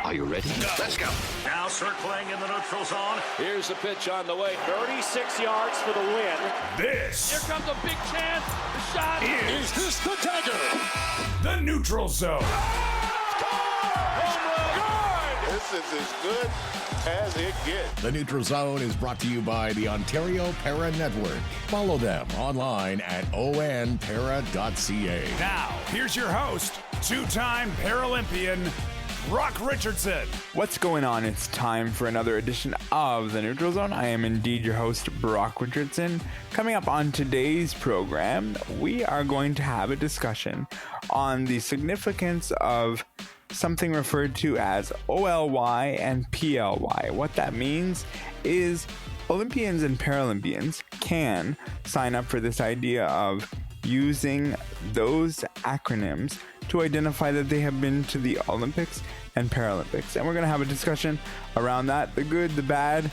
Are you ready? Let's go. Now circling in the neutral zone. Here's the pitch on the way. 36 yards for the win. This. Here comes a big chance. The shot. Is this the dagger? The neutral zone. This is as good as it gets. The Neutral Zone is brought to you by the Ontario Para Network. Follow them online at onpara.ca. Now, here's your host, two-time Paralympian, Brock Richardson. What's going on? It's time for another edition of The Neutral Zone. I am indeed your host, Brock Richardson. Coming up on today's program, we are going to have a discussion on the significance of something referred to as OLY and PLY. What that means is Olympians and Paralympians can sign up for this idea of using those acronyms to identify that they have been to the Olympics and Paralympics. And we're going to have a discussion around that, the good, the bad,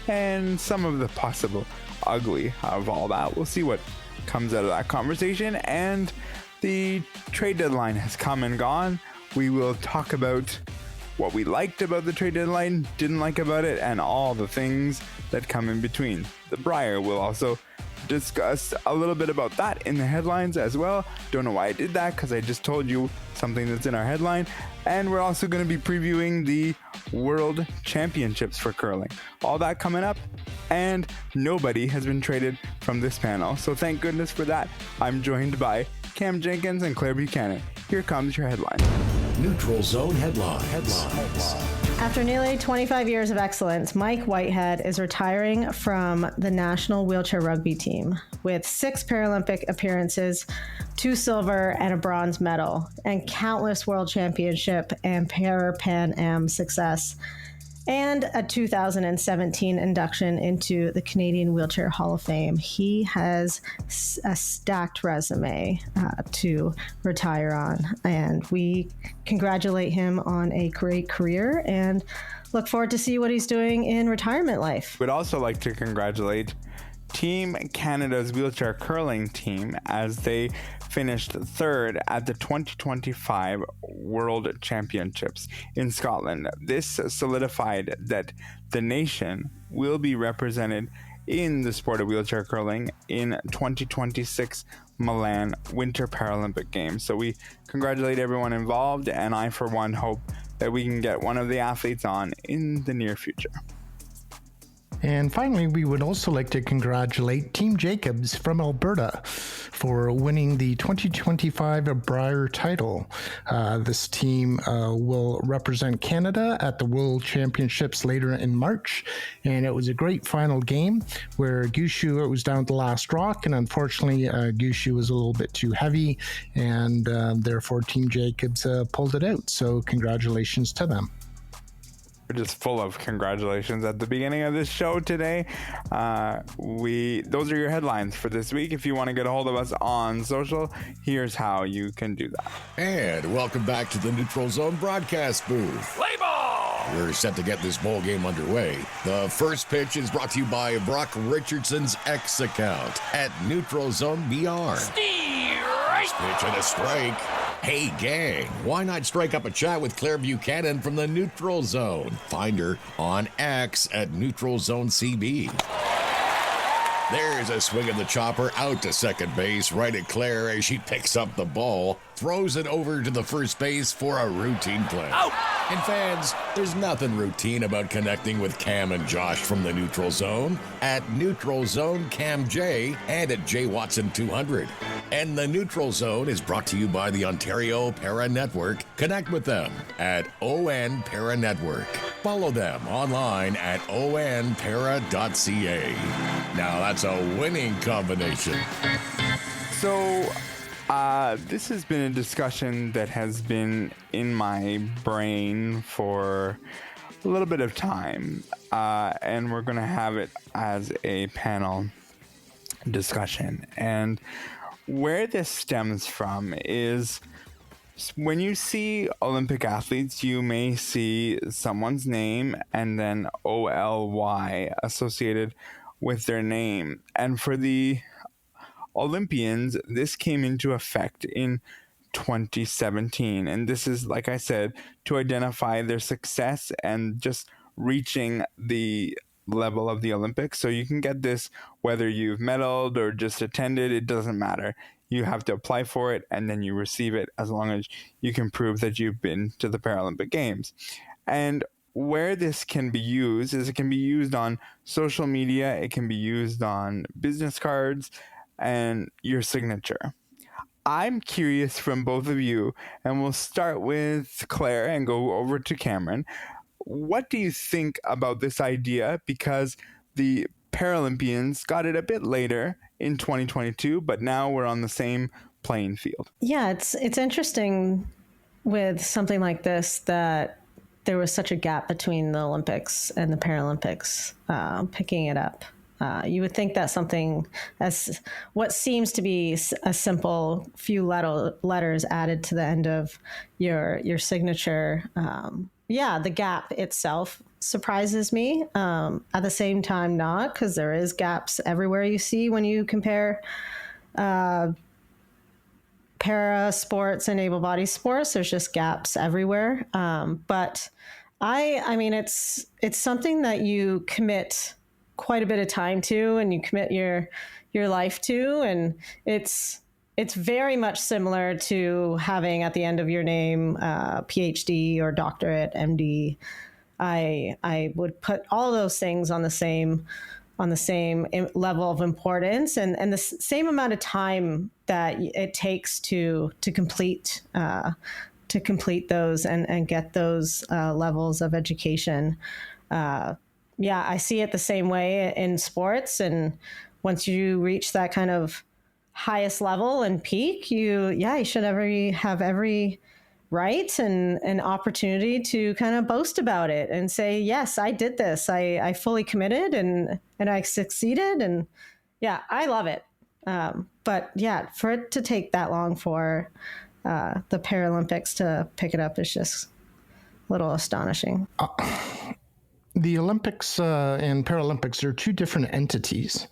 and some of the possible ugly of all that. We'll see what comes out of that conversation. And the trade deadline has come and gone. We will talk about what we liked about the trade deadline, didn't like about it, and all the things that come in between. The Briar will also discuss a little bit about that in the headlines as well. Don't know why I did that, because I just told you something that's in our headline. And we're also going to be previewing the World Championships for curling. All that coming up, and nobody has been traded from this panel. So thank goodness for that. I'm joined by Cam Jenkins and Claire Buchanan. Here comes your headline. Neutral Zone headlines. After nearly 25 years of excellence, Mike Whitehead is retiring from the national wheelchair rugby team with 6 Paralympic appearances, 2 silver and a bronze medal, and countless world championship and Pan Am success, and a 2017 induction into the Canadian Wheelchair Hall of Fame. He has a stacked resume to retire on, and we congratulate him on a great career and look forward to see what he's doing in retirement life. We'd also like to congratulate Team Canada's wheelchair curling team as they finished third at the 2025 World Championships in Scotland. This solidified that the nation will be represented in the sport of wheelchair curling in 2026 Milan Winter Paralympic Games. So we congratulate everyone involved, and I for one hope that we can get one of the athletes on in the near future. And finally, we would also like to congratulate Team Jacobs from Alberta for winning the 2025 Briar title. This team will represent Canada at the World Championships later in March, and it was a great final game where Gushu, it was down to the last rock, and unfortunately Gushu was a little bit too heavy, and therefore Team Jacobs pulled it out. So congratulations to them. We're just full of congratulations at the beginning of this show today. Those are your headlines for this week. If you want to get a hold of us on social, here's how you can do that. And welcome back to the Neutral Zone broadcast booth. Play ball! We're set to get this bowl game underway. The first pitch is brought to you by Brock Richardson's X account at Neutral Zone BR. First pitch and a strike. Hey gang, why not strike up a chat with Claire Buchanan from the Neutral Zone? Find her on X at Neutral Zone CB. There's a swing of the chopper out to second base, right at Claire as she picks up the ball, throws it over to the first base for a routine play. Out! And fans, there's nothing routine about connecting with Cam and Josh from the Neutral Zone at Neutral Zone Cam J and at J Watson 200. And the Neutral Zone is brought to you by the Ontario Para Network. Connect with them at ON Para Network. Follow them online at onpara.ca. Now that's a winning combination. So this has been a discussion that has been in my brain for a little bit of time, and we're going to have it as a panel discussion. And where this stems from is when you see Olympic athletes, you may see someone's name and then OLY associated with their name. And for the Olympians, this came into effect in 2017. And this is, like I said, to identify their success and just reaching the level of the Olympics. So you can get this whether you've medaled or just attended, it doesn't matter. You have to apply for it and then you receive it as long as you can prove that you've been to the Paralympic Games. And where this can be used is it can be used on social media, it can be used on business cards and your signature. I'm curious from both of you, and we'll start with Claire and go over to Cameron. What do you think about this idea? Because the Paralympians got it a bit later in 2022, but now we're on the same playing field. Yeah, it's interesting with something like this that there was such a gap between the Olympics and the Paralympics picking it up. You would think that something as what seems to be a simple few letters added to the end of your signature. The gap itself surprises me. At the same time, not, because there is gaps everywhere you see when you compare para sports and able-bodied sports. There's just gaps everywhere. But I mean, it's something that you commit quite a bit of time to, and you commit your life to, and it's very much similar to having at the end of your name PhD or doctorate, MD. I would put all those things on the same level of importance, and the same amount of time that it takes to complete those and get those levels of education. I see it the same way in sports. And once you reach that kind of highest level and peak, you should have every right and opportunity to kind of boast about it and say, yes, I did this. I fully committed and I succeeded. And I love it. But for it to take that long for the Paralympics to pick it up is just a little astonishing. The Olympics and Paralympics are two different entities.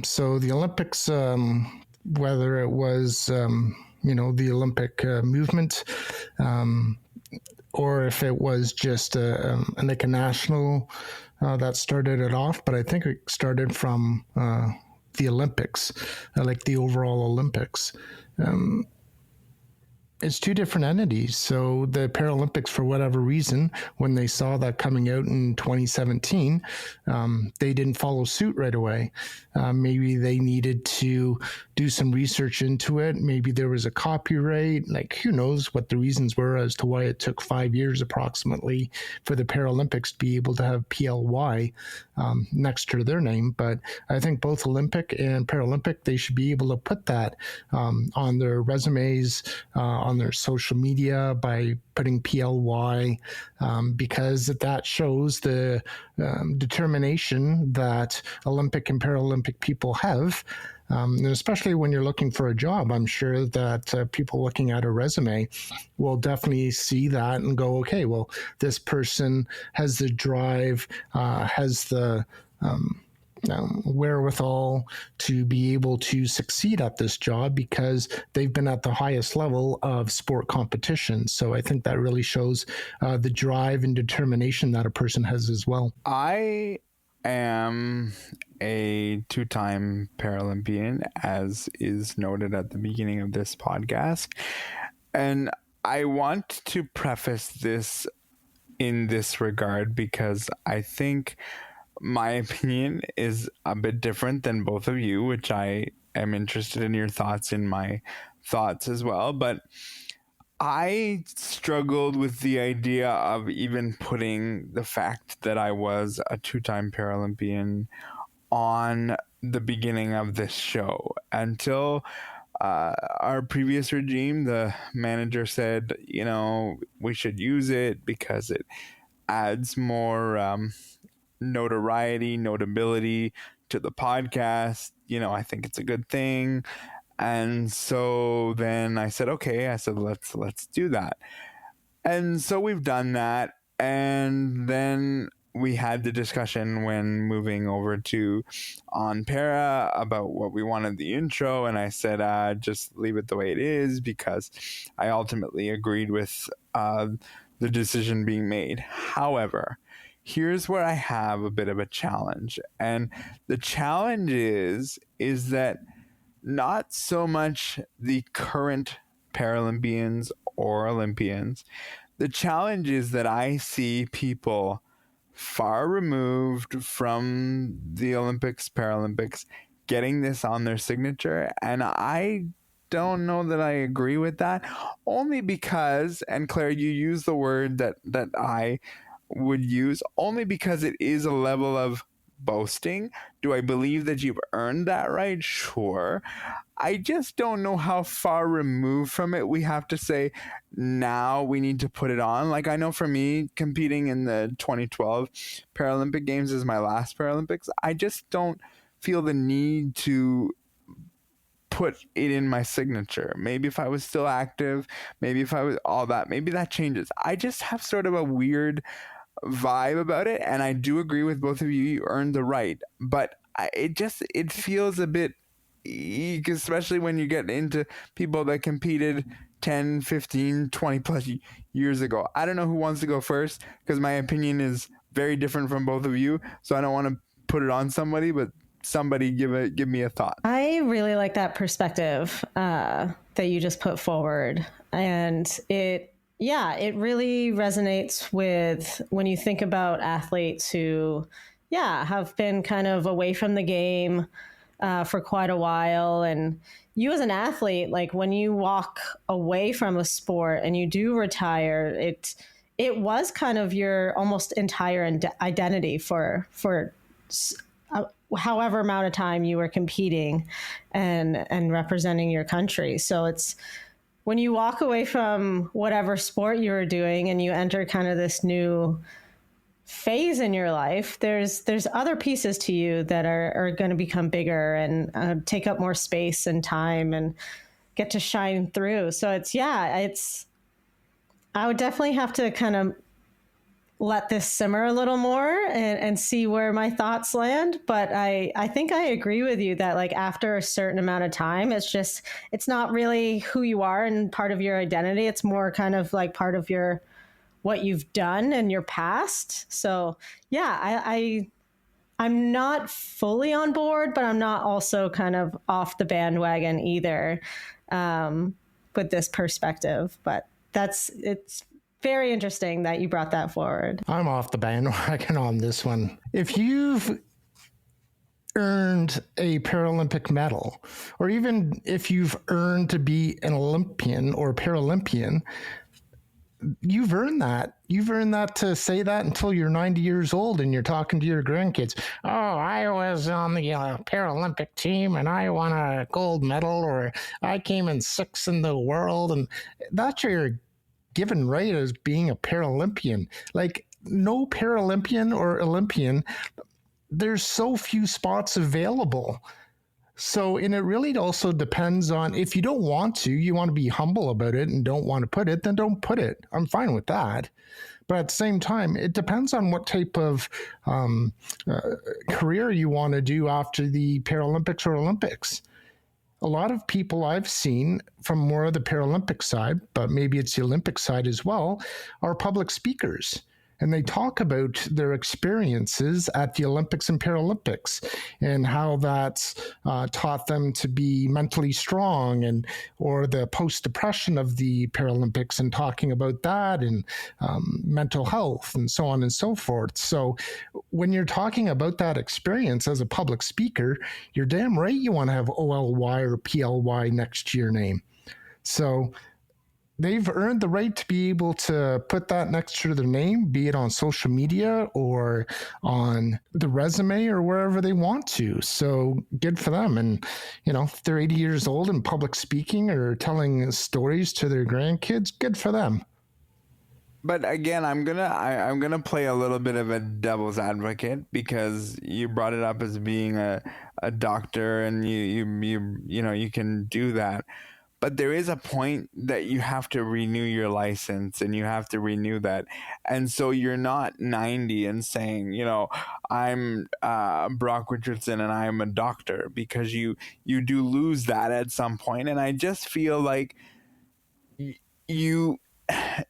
So the Olympics, whether it was, the Olympic movement, or if it was just like a national that started it off, but I think it started from the Olympics, like the overall Olympics. It's two different entities. So the Paralympics, for whatever reason, when they saw that coming out in 2017, they didn't follow suit right away. Maybe they needed to do some research into it. Maybe there was a copyright, like who knows what the reasons were as to why it took 5 years approximately for the Paralympics to be able to have PLY next to their name. But I think both Olympic and Paralympic, they should be able to put that on their resumes, on their social media by putting PLY, because that shows the determination that Olympic and Paralympic people have. And especially when you're looking for a job, I'm sure that people looking at a resume will definitely see that and go, okay, well, this person has the drive, has the wherewithal to be able to succeed at this job because they've been at the highest level of sport competition. So I think that really shows the drive and determination that a person has as well. I am a two-time Paralympian, as is noted at the beginning of this podcast. And I want to preface this in this regard because I think my opinion is a bit different than both of you, which I am interested in your thoughts and my thoughts as well. But I struggled with the idea of even putting the fact that I was a two-time Paralympian on the beginning of this show until our previous regime, the manager said, we should use it because it adds more notability to the podcast. I think it's a good thing. And so then I said, okay, let's do that. And so we've done that. And then we had the discussion when moving over to On Para about what we wanted the intro, and I said just leave it the way it is because I ultimately agreed with the decision being made. However, here's where I have a bit of a challenge, and the challenge is that not so much the current Paralympians or Olympians. The challenge is that I see people far removed from the Olympics, Paralympics, getting this on their signature. And I don't know that I agree with that, only because, and Claire, you use the word that I would use, only because it is a level of boasting. Do I believe that you've earned that right? Sure. I just don't know how far removed from it we have to say now we need to put it on. Like, I know for me, competing in the 2012 Paralympic Games is my last Paralympics. I just don't feel the need to put it in my signature. Maybe if I was still active, maybe if I was all that, maybe that changes. I just have sort of a weird vibe about it, and I do agree with both of you. You earned the right, but it feels a bit, especially when you get into people that competed 10, 15, 20 plus years ago. I don't know who wants to go first because my opinion is very different from both of you, so I don't want to put it on somebody, but somebody give me a thought. I really like that perspective that you just put forward, and it really resonates with when you think about athletes who, have been kind of away from the game for quite a while. And you as an athlete, like when you walk away from a sport and you do retire, it was kind of your almost entire identity for however amount of time you were competing and representing your country. So it's, when you walk away from whatever sport you were doing and you enter kind of this new phase in your life, there's other pieces to you that are going to become bigger and take up more space and time and get to shine through. So I would definitely have to kind of let this simmer a little more and see where my thoughts land. But I think I agree with you that like after a certain amount of time, it's not really who you are and part of your identity. It's more kind of like part of what you've done in your past. So I'm not fully on board, but I'm not also kind of off the bandwagon either with this perspective. But it's very interesting that you brought that forward. I'm off the bandwagon on this one. If you've earned a Paralympic medal, or even if you've earned to be an Olympian or Paralympian, you've earned that. You've earned that to say that until you're 90 years old and you're talking to your grandkids. Oh, I was on the Paralympic team and I won a gold medal, or I came in 6th in the world. And that's your given right as being a Paralympian. Like, no Paralympian or Olympian, there's so few spots available. So, and it really also depends on, if you don't want to, you want to be humble about it and don't want to put it, then don't put it. I'm fine with that. But at the same time, it depends on what type of career you want to do after the Paralympics or Olympics. A lot of people I've seen from more of the Paralympic side, but maybe it's the Olympic side as well, are public speakers. And they talk about their experiences at the Olympics and Paralympics and how that's taught them to be mentally strong, or the post-depression of the Paralympics and talking about that, and mental health and so on and so forth. So when you're talking about that experience as a public speaker, you're damn right you want to have OLY or PLY next to your name. So they've earned the right to be able to put that next to their name, be it on social media or on the resume or wherever they want to. So good for them. And, if they're 80 years old and public speaking or telling stories to their grandkids, good for them. But again, I'm gonna play a little bit of a devil's advocate, because you brought it up as being a doctor and you can do that. but there is a point that you have to renew your license, and you have to renew that. And so you're not 90 and saying, I'm Brock Richardson and I'm a doctor, because you do lose that at some point. And I just feel like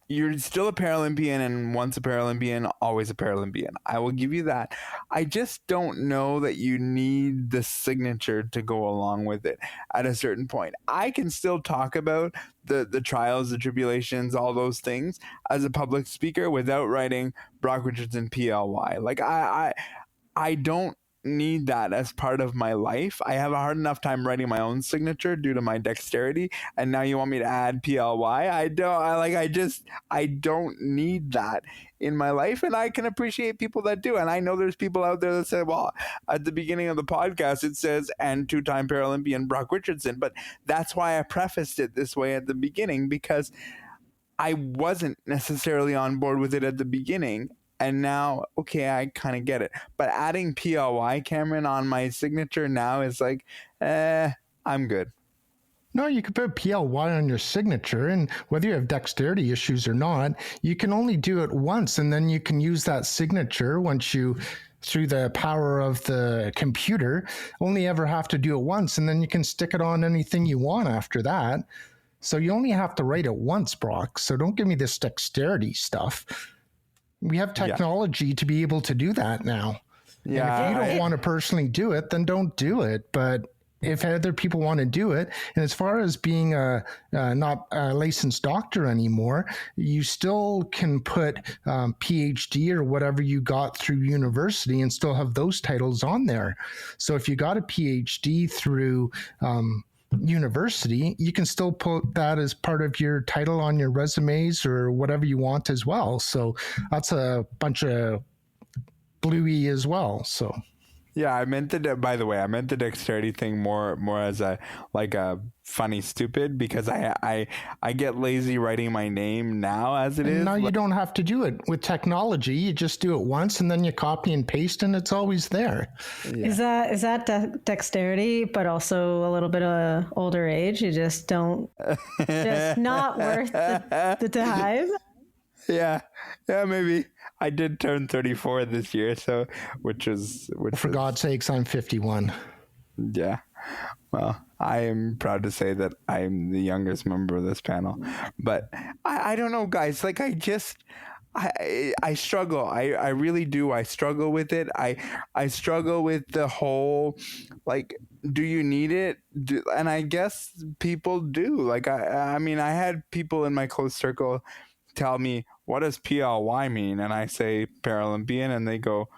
you're still a Paralympian, and once a Paralympian, always a Paralympian. I will give you that. I just don't know that you need the signature to go along with it at a certain point. I can still talk about the trials, the tribulations, all those things as a public speaker without writing Brock Richardson PLY. Like I don't need that as part of my life. I have a hard enough time writing my own signature due to my dexterity, and now you want me to add PLY? I don't need that in my life, and I can appreciate people that do. And I know there's people out there that say, well, at the beginning of the podcast it says, and two-time Paralympian Brock Richardson, but that's why I prefaced it this way at the beginning, because I wasn't necessarily on board with it at the beginning. And now, okay, I kind of get it. But adding PLY, Cameron, on my signature now is like, I'm good. No, you could put PLY on your signature, and whether you have dexterity issues or not, you can only do it once, and then you can use that signature once you, through the power of the computer, only ever have to do it once, and then you can stick it on anything you want after that. So you only have to write it once, Brock. So don't give me this dexterity stuff. We have technology to be able to do that now. Yeah. And if you don't want to personally do it, then don't do it. But if other people want to do it, and as far as being not a licensed doctor anymore, you still can put PhD or whatever you got through university and still have those titles on there. So if you got a PhD through university, you can still put that as part of your title on your resumes or whatever you want as well. So that's a bunch of bluey as well. So yeah, I meant the dexterity thing more as a funny stupid, because I get lazy writing my name now as it is. Now you don't have to do it with technology. You just do it once and then you copy and paste and it's always there. Yeah. Is that dexterity, but also a little bit of older age? You just don't, just not worth the time. Yeah, maybe. I did turn 34 this year, so which for God's sakes, I'm 51. Yeah. Well, I am proud to say that I'm the youngest member of this panel. But I don't know, guys. Like, I struggle. I really do. I struggle with it. I struggle with the whole, like, do you need it? And I guess people do. Like, I mean, I had people in my close circle tell me, what does PLY mean? And I say Paralympian, and they go,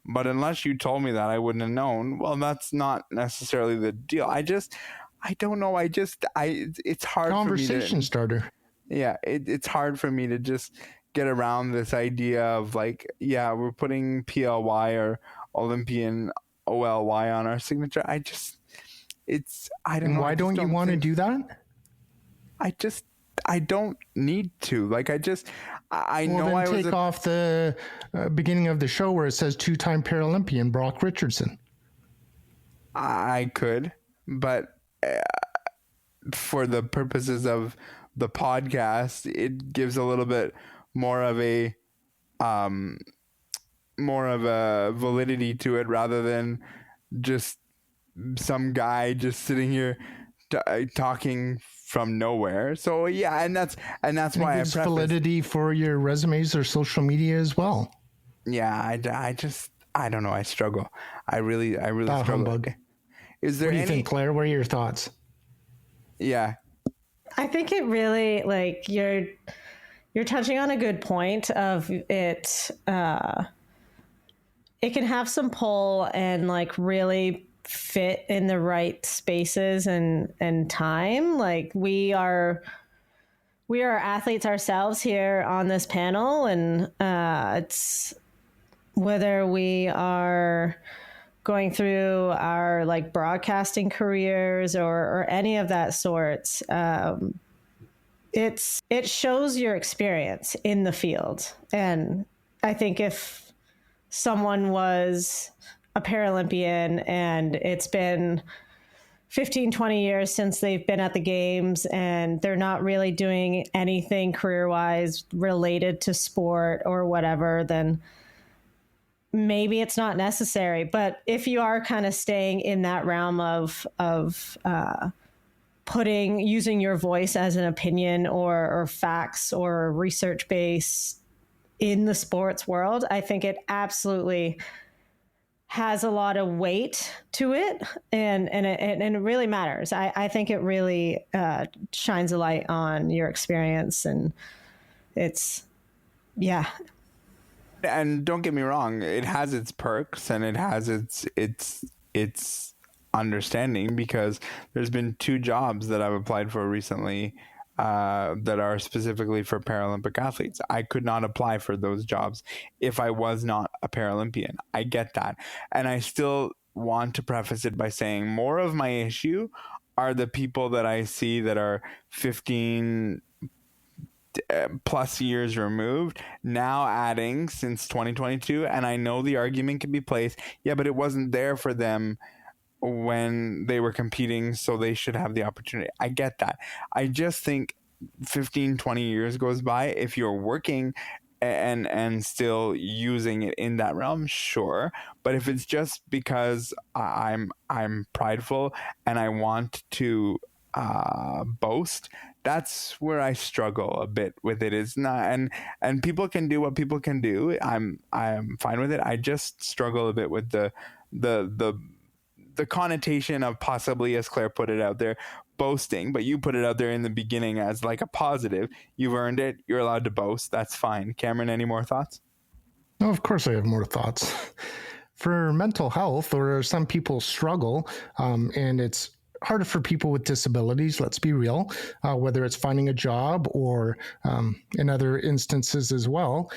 but unless you told me that, I wouldn't have known. Well, that's not necessarily the deal. I don't know. It's hard conversation for me to, starter. Yeah. It's hard for me to just get around this idea of like, yeah, we're putting PLY or Olympian OLY on our signature. I don't know. Why don't you want to do that? I don't need to. Like, I know I was take off the beginning of the show where it says two-time Paralympian Brock Richardson. I could, but for the purposes of the podcast, it gives a little bit more of a validity to it, rather than just some guy just sitting here talking from nowhere. So yeah, and that's why I preface validity for your resumes or social media as well. Yeah, I don't know. I struggle. I really struggle. Humbug. Is there what do you think, Claire? What are your thoughts? Yeah, I think it really, like, you're touching on a good point of it. It can have some pull and like really fit in the right spaces and time. Like, we are athletes ourselves here on this panel, and it's whether we are going through our like broadcasting careers or any of that sorts. It shows your experience in the field. And I think if someone was a Paralympian and it's been 15, 20 years since they've been at the games and they're not really doing anything career-wise related to sport or whatever, then maybe it's not necessary. But if you are kind of staying in that realm of using your voice as an opinion or facts or research base in the sports world, I think it absolutely has a lot of weight to it, and it really matters. I think it really shines a light on your experience, and it's, yeah. And don't get me wrong, it has its perks and it has its understanding, because there's been 2 jobs that I've applied for recently that are specifically for Paralympic athletes. I could not apply for those jobs if I was not a Paralympian. I get that. And I still want to preface it by saying more of my issue are the people that I see that are 15 plus years removed, now adding since 2022. And I know the argument can be placed, yeah, but it wasn't there for them when they were competing, so they should have the opportunity. I get that. I just think 15, 20 years goes by, if you're working and still using it in that realm, sure. But if it's just because I'm prideful and I want to boast, that's where I struggle a bit with it. Is not, and people can do what people can do. I'm fine with it. I just struggle a bit with the connotation of possibly, as Claire put it out there, boasting, but you put it out there in the beginning as like a positive. You've earned it. You're allowed to boast. That's fine. Cameron, any more thoughts? No, of course I have more thoughts. For mental health, or some people struggle, and it's harder for people with disabilities, let's be real, whether it's finding a job or in other instances as well.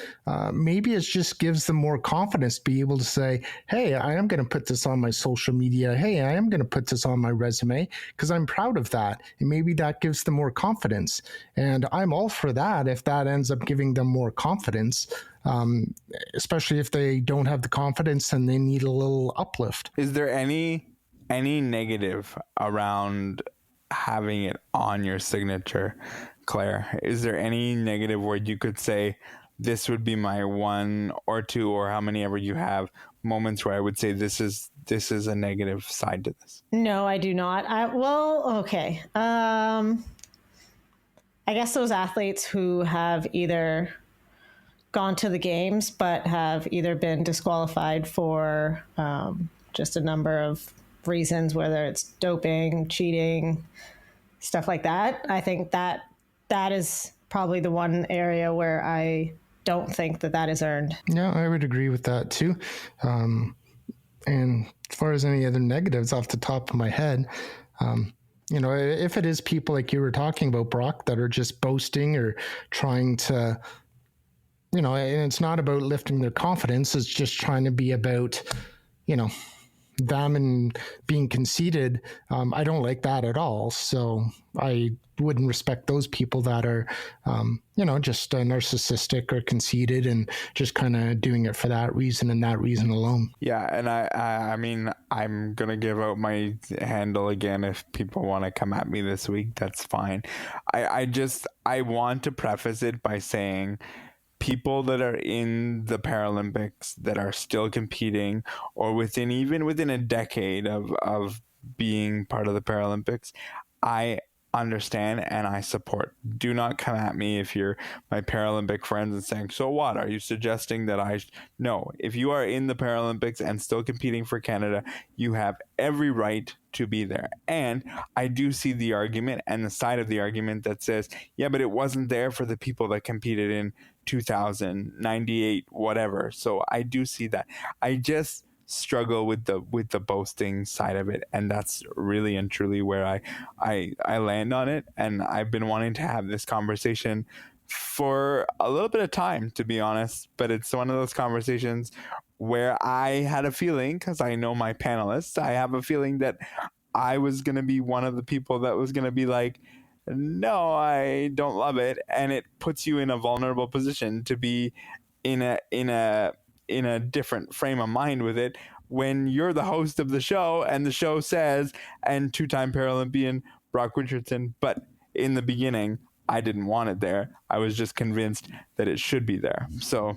Maybe it just gives them more confidence to be able to say, hey, I am going to put this on my social media. Hey, I am going to put this on my resume because I'm proud of that. And maybe that gives them more confidence. And I'm all for that if that ends up giving them more confidence. Especially if they don't have the confidence and they need a little uplift. Is there any negative around having it on your signature, Claire? Is there any negative where you could say, this would be my 1 or 2, or how many ever you have, moments where I would say this is a negative side to this? No, I do not. Okay. I guess those athletes who have either gone to the games but have either been disqualified for just a number of reasons, whether it's doping, cheating, stuff like that. I think that is probably the one area where I don't think that is earned. Yeah, I would agree with that too. And as far as any other negatives off the top of my head, if it is people like you were talking about, Brock, that are just boasting or trying to, and it's not about lifting their confidence, it's just trying to be about, them and being conceited. I don't like that at all. So I wouldn't respect those people that are, just narcissistic or conceited and just kind of doing it for that reason and that reason alone. Yeah. And I mean, I'm going to give out my handle again. If people want to come at me this week, that's fine. I want to preface it by saying, people that are in the Paralympics that are still competing, or even within a decade of being part of the Paralympics, I understand and I support. Do not come at me if you're my Paralympic friends and saying, so what? Are you suggesting that No, if you are in the Paralympics and still competing for Canada, you have every right to be there. And I do see the argument and the side of the argument that says, yeah, but it wasn't there for the people that competed in 2000, 98, whatever. So I do see that. I just struggle with the boasting side of it, and that's really and truly where I land on it. And I've been wanting to have this conversation for a little bit of time, to be honest, but it's one of those conversations where I had a feeling, because I know my panelists, I have a feeling that I was going to be one of the people that was going to be like, no, I don't love it. And it puts you in a vulnerable position to be in a different frame of mind with it. when you're the host of the show and the show says, and two-time Paralympian Brock Richardson, but in the beginning, I didn't want it there. I was just convinced that it should be there. So,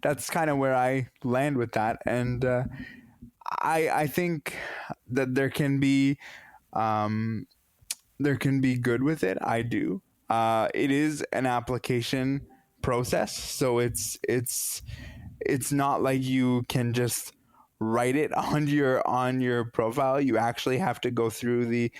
that's kind of where I land with that. And I think that there can be good with it. I do. It is an application process, so it's not like you can just write it on your profile. You actually have to go through the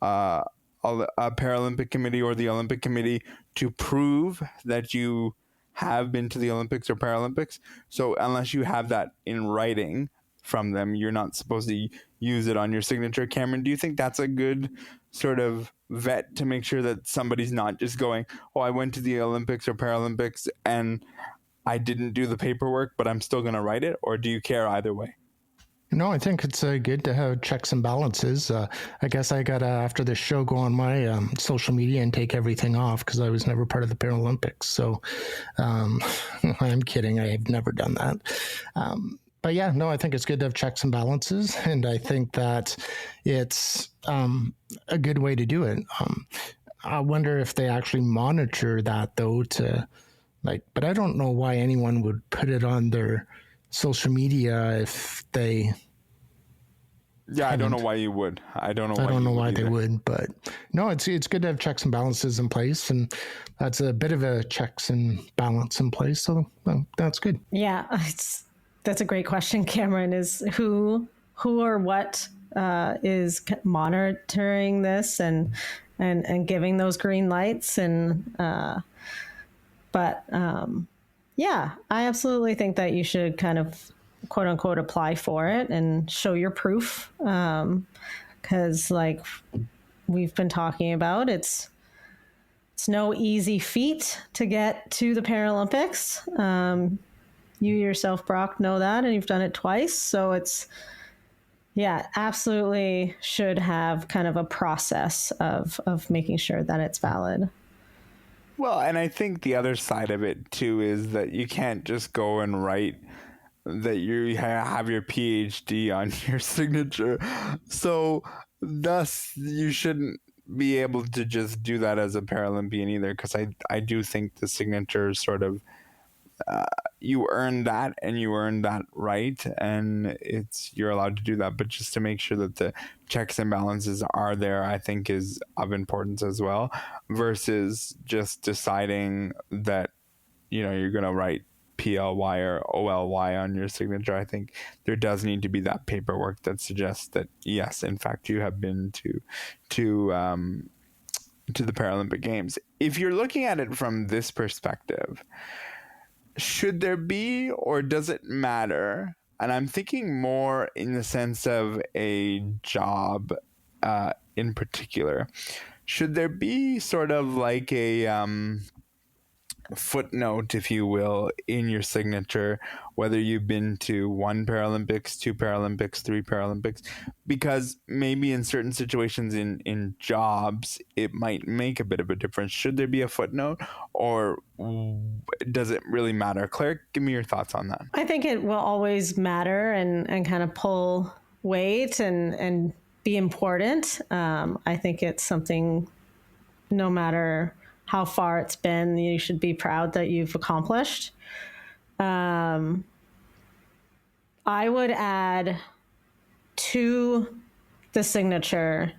Paralympic Committee or the Olympic Committee to prove that you have been to the Olympics or Paralympics. So unless you have that in writing from them, you're not supposed to use it on your signature. Cameron, do you think that's a good sort of vet to make sure that somebody's not just going, oh, I went to the Olympics or Paralympics and I didn't do the paperwork, but I'm still going to write it? Or do you care either way? No, I think it's good to have checks and balances. I guess I got to, after this show, go on my social media and take everything off because I was never part of the Paralympics. So I'm kidding. I have never done that. But yeah, no, I think it's good to have checks and balances. And I think that it's a good way to do it. I wonder if they actually monitor that, though, but I don't know why anyone would put it on their social media if they I don't know why you would. I don't know why they would, but no, it's good to have checks and balances in place, and that's a bit of a checks and balance in place, so that's good. Yeah, that's a great question, Cameron. Is who or what is monitoring this and giving those green lights, and yeah, I absolutely think that you should kind of quote unquote apply for it and show your proof. Because like we've been talking about, it's no easy feat to get to the Paralympics. You yourself, Brock, know that, and you've done it twice. So absolutely should have kind of a process of making sure that it's valid. Well, and I think the other side of it, too, is that you can't just go and write that you have your PhD on your signature. So thus, you shouldn't be able to just do that as a Paralympian either, because I do think the signature sort of, you earn that and you earn that right, and you're allowed to do that. But just to make sure that the checks and balances are there, I think is of importance as well, versus just deciding that, you're going to write PLY or OLY on your signature. I think there does need to be that paperwork that suggests that, yes, in fact, you have been to the Paralympic Games. If you're looking at it from this perspective, should there be, or does it matter? And I'm thinking more in the sense of a job in particular. Should there be sort of like a footnote, if you will, in your signature, whether you've been to 1 Paralympics, 2 Paralympics, 3 Paralympics, because maybe in certain situations in jobs, it might make a bit of a difference. Should there be a footnote, or does it really matter? Claire, give me your thoughts on that. I think it will always matter and kind of pull weight and be important. I think it's something, no matter how far it's been, you should be proud that you've accomplished. I would add to the signature,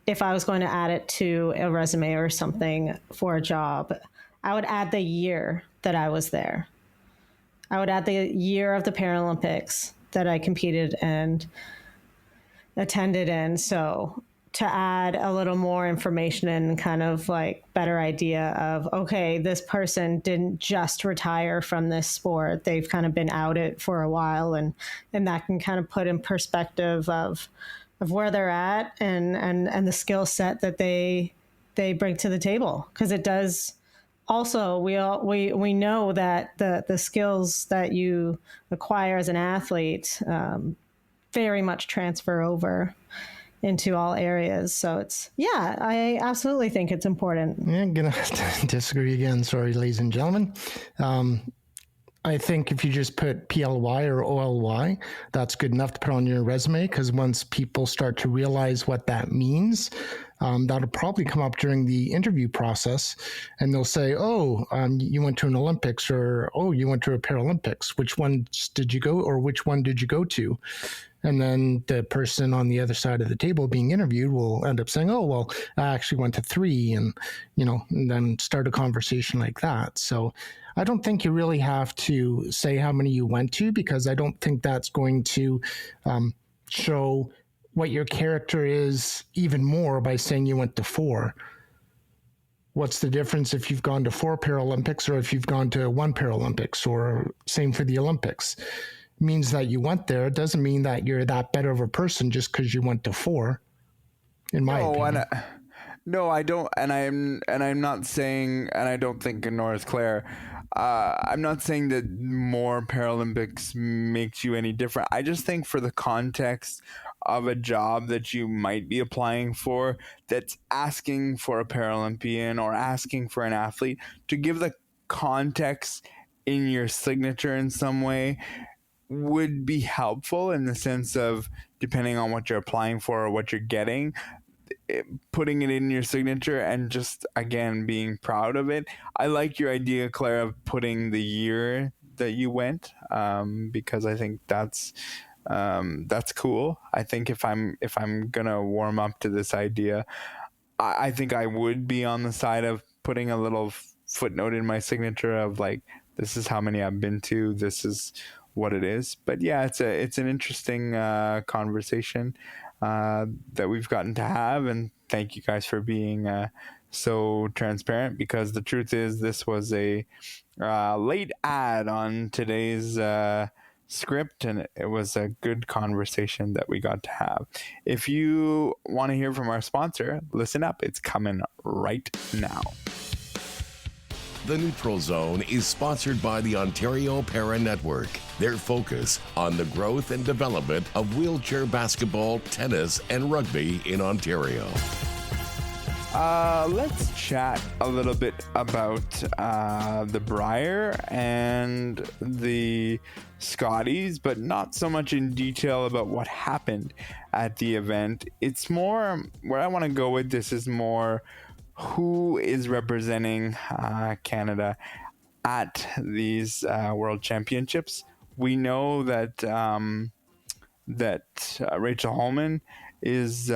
if I was going to add it to a resume or something for a job, I would add the year that I was there. I would add the year of the Paralympics that I competed and attended in. So to add a little more information and kind of like better idea of, okay, this person didn't just retire from this sport. They've kind of been out it for a while, and that can kind of put in perspective of where they're at and the skill set that they bring to the table. Because it does also, we know that the skills that you acquire as an athlete very much transfer over into all areas. So I absolutely think it's important. Yeah, I'm going to have to disagree again. Sorry, ladies and gentlemen. I think if you just put PLY or OLY, that's good enough to put on your resume, because once people start to realize what that means, that'll probably come up during the interview process, and they'll say, oh, you went to an Olympics, or, oh, you went to a Paralympics. Which one did you go, or which one did you go to? And then the person on the other side of the table being interviewed will end up saying, oh, well, I actually went to 3, and, and then start a conversation like that. So I don't think you really have to say how many you went to, because I don't think that's going to show what your character is even more by saying you went to 4. What's the difference if you've gone to 4 Paralympics or if you've gone to 1 Paralympics, or same for the Olympics? Means that you went there. It doesn't mean that you're that better of a person just because you went to 4, in my opinion. No, I don't, and I'm not saying, and I don't think nor is Claire, I'm not saying that more Paralympics makes you any different. I just think for the context of a job that you might be applying for, that's asking for a Paralympian or asking for an athlete, to give the context in your signature in some way would be helpful, in the sense of, depending on what you're applying for or what you're getting, putting it in your signature and just, again, being proud of it. I like your idea, Claire, of putting the year that you went, because I think that's cool. I think if I'm gonna warm up to this idea, I think I would be on the side of putting a little footnote in my signature of like, this is how many I've been to, this is what it is. But yeah, it's an interesting conversation that we've gotten to have, and thank you guys for being so transparent, because the truth is, this was a late ad on today's script, and it was a good conversation that we got to have. If you want to hear from our sponsor, listen up, it's coming right now. The Neutral Zone is sponsored by the Ontario Para Network. Their focus on the growth and development of wheelchair basketball, tennis, and rugby in Ontario. Let's chat a little bit about the Brier and the Scotties, but not so much in detail about what happened at the event. It's more, where I want to go with this is more who is representing Canada at these World Championships. We know that Rachel Holman is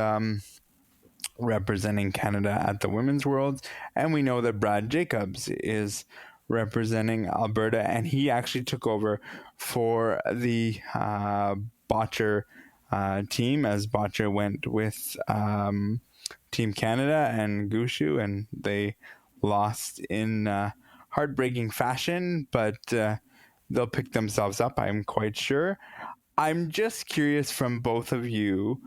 representing Canada at the Women's Worlds, and we know that Brad Jacobs is representing Alberta, and he actually took over for the Botcher team, as Botcher went with Team Canada and Gushu, and they lost in heartbreaking fashion, but they'll pick themselves up, I'm quite sure. I'm just curious from both of you,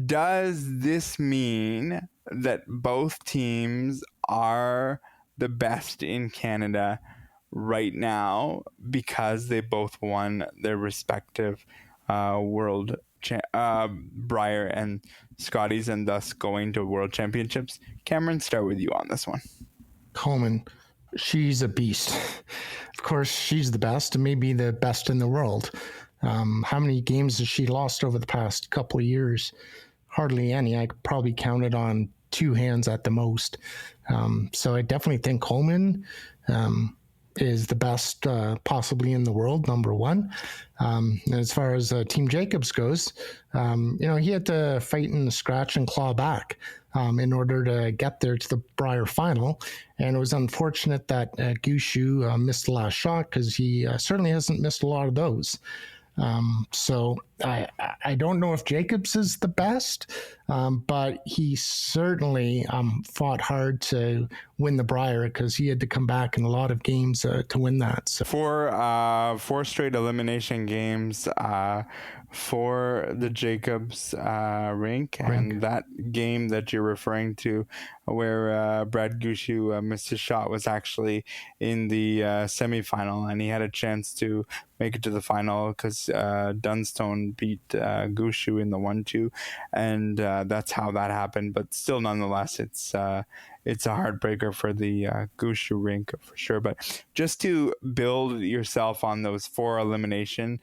does this mean that both teams are the best in Canada right now because they both won their respective World Brier and Scotties, and thus going to World Championships? Cameron, start with you on this one. Coleman, she's a beast. Of course, she's the best, and maybe the best in the world. How many games has she lost over the past couple of years? Hardly any. I could probably count it on 2 hands at the most. So I definitely think Coleman is the best possibly in the world, number one. And as far as Team Jacobs goes, he had to fight and scratch and claw back in order to get there to the Brier final. And it was unfortunate that Gushu missed the last shot, because he certainly hasn't missed a lot of those. So I don't know if Jacobs is the best, but he certainly fought hard to win the Brier, because he had to come back in a lot of games to win that. So. 4 straight elimination games for the Jacobs rink, and that game that you're referring to, where Brad Gushu missed his shot, was actually in the semifinal, and he had a chance to make it to the final because Dunstone and beat Gushu in the 1-2, and that's how that happened. But still, nonetheless, it's a heartbreaker for the Gushu rink for sure. But just to build yourself on those 4 elimination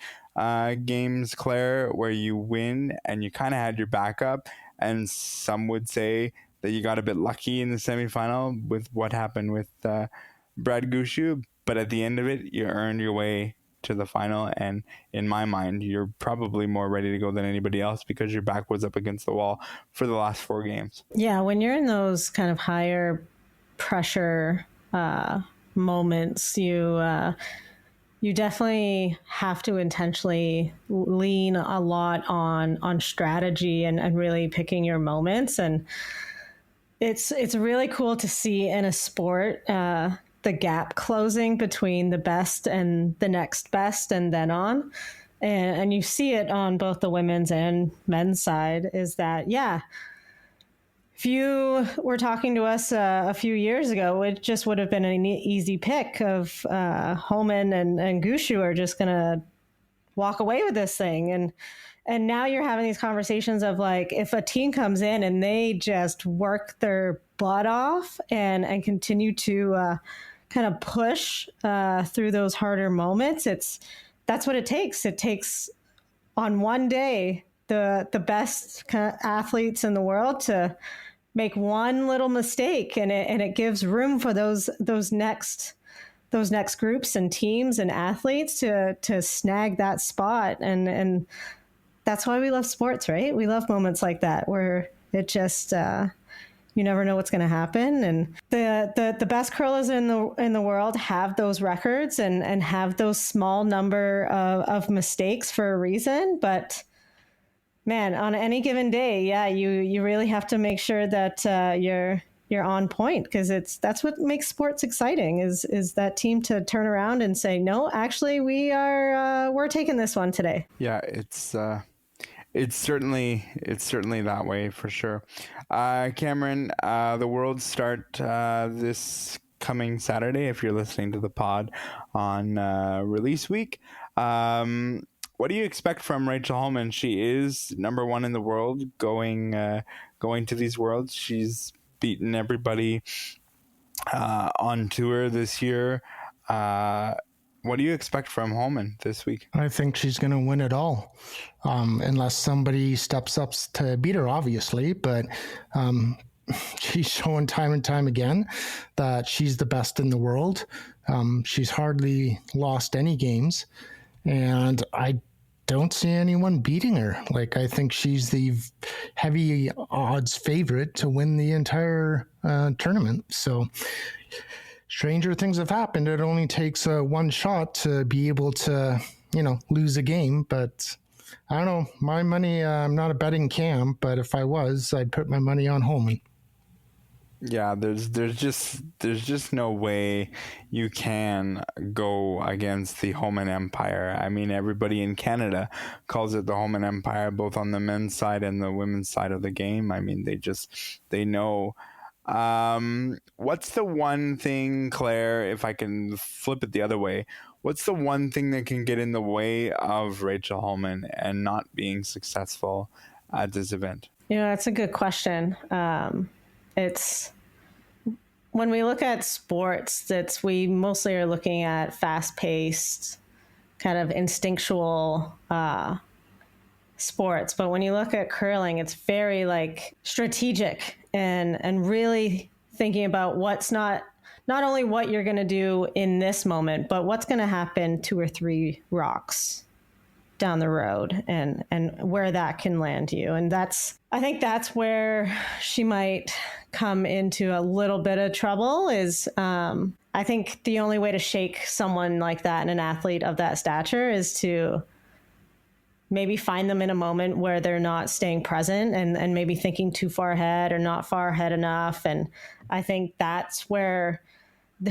games, Claire, where you win and you kind of had your backup, and some would say that you got a bit lucky in the semifinal with what happened with Brad Gushu, but at the end of it, you earned your way to the final, and in my mind, you're probably more ready to go than anybody else because your back was up against the wall for the last 4 games. Yeah, when you're in those kind of higher pressure moments, you definitely have to intentionally lean a lot on strategy and really picking your moments. And it's really cool to see in a sport the gap closing between the best and the next best and then on. And you see it on both the women's and men's side is that, yeah, if you were talking to us a few years ago, it just would have been an easy pick of Homan and Gushu are just going to walk away with this thing. And now you're having these conversations of like, if a team comes in and they just work their butt off and continue to kind of push through those harder moments, that's what it takes. It takes on one day the best kind of athletes in the world to make one little mistake, and it gives room for those next groups and teams and athletes to snag that spot. And that's why we love sports, right? We love moments like that where it just you never know what's going to happen. And the best curlers in the world have those records and have those small number of mistakes for a reason. But man, on any given day, yeah, you really have to make sure that you're on point, because that's what makes sports exciting is that team to turn around and say, no, actually we're taking this one today. Yeah, it's certainly that way for sure. Cameron, the Worlds start this coming Saturday if you're listening to the pod on release week. What do you expect from Rachel Homan? She is number 1 in the world going to these Worlds. She's beaten everybody on tour this year. What do you expect from Homan this week? I think she's going to win it all, unless somebody steps up to beat her, obviously. But she's showing time and time again that she's the best in the world. She's hardly lost any games, and I don't see anyone beating her. Like, I think she's the heavy odds favorite to win the entire tournament. So stranger things have happened. It only takes one shot to be able to, lose a game. But I don't know. My money, I'm not a betting cam, but if I was, I'd put my money on Homan. Yeah, there's just no way you can go against the Homan Empire. I mean, everybody in Canada calls it the Homan Empire, both on the men's side and the women's side of the game. I mean, they know. What's the one thing, Claire, if I can flip it the other way, what's the one thing that can get in the way of Rachel Homan and not being successful at this event? That's a good question. It's when we look at sports, we mostly are looking at fast-paced, kind of instinctual sports. But when you look at curling, it's very like strategic and really thinking about what's not only what you're going to do in this moment, but what's going to happen 2 or 3 rocks down the road and where that can land you. And I think that's where she might come into a little bit of trouble is I think the only way to shake someone like that and an athlete of that stature is to maybe find them in a moment where they're not staying present and maybe thinking too far ahead or not far ahead enough. And I think that's where